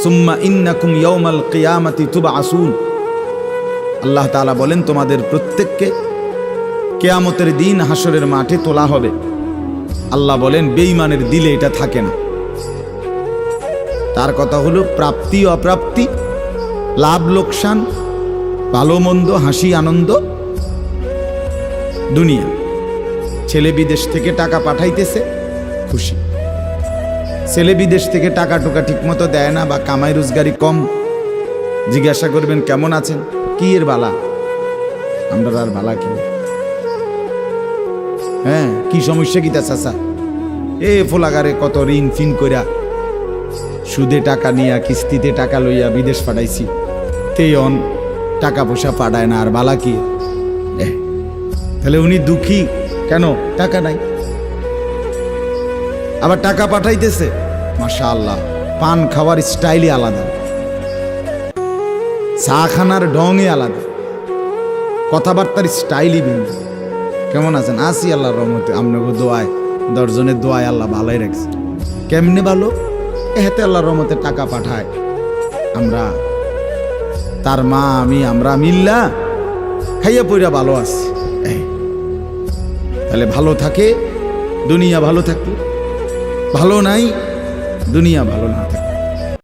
সুম্মা ইন্নাকুম ইয়াউমাল কিয়ামাতি তুবআসুন। আল্লাহ তাআলা বলেন, তোমাদের প্রত্যেককে কিয়ামতের দিন হাসরের মাঠে তোলা হবে। আল্লাহ বলেন, বেঈমানের দিলে এটা থাকে না। তার কথা হলো প্রাপ্তি অপ্রাপ্তি, লাভ লোকসান, ভালো মন্দ, হাসি আনন্দ, দুনিয়া। ছেলে বিদেশ থেকে টাকা পাঠাইতেছে, খুশি। ছেলে বিদেশ থেকে টাকা টুকা ঠিক মতো দেয় না বা কামাই রোজগারি কম, জিজ্ঞাসা করবেন কেমন আছেন, কি এর বালা? আমরা আর বালা কি? হ্যাঁ, কি সমস্যা কিতা চাচা? এ ফোলাগারে কত ঋণ ফিন কইরা সুদে টাকা নিয়া কিস্তিতে টাকা লইয়া বিদেশ পাঠাইছি, তেয়ন টাকা পয়সা পাঠায় না, আর বালা কি? তাহলে উনি দুঃখী কেন? টাকা নাই। আবার টাকা পাঠাইতেছে, মাশাআল্লাহ, পান খাওয়ার স্টাইলই আলাদা, চা খানার ঢংই আলাদা, কথাবার্তার স্টাইলই ভিন্ন। কেমন আছেন? আসি আল্লাহর রহমতে, আপনাকে দোয়ায়, 10 জনের দোয়ায় আল্লাহ ভালোই রাখছে। কেমনে ভালো? এতে আল্লাহর রহমতে টাকা পাঠায়, আমরা তার মা আমি আমরা মিল্লা খাইয়া পইরা ভালো আছি। তাহলে ভালো থাকে দুনিয়া, ভালো থাকলে ভালো নাই দুনিয়া, ভালো না থাকে।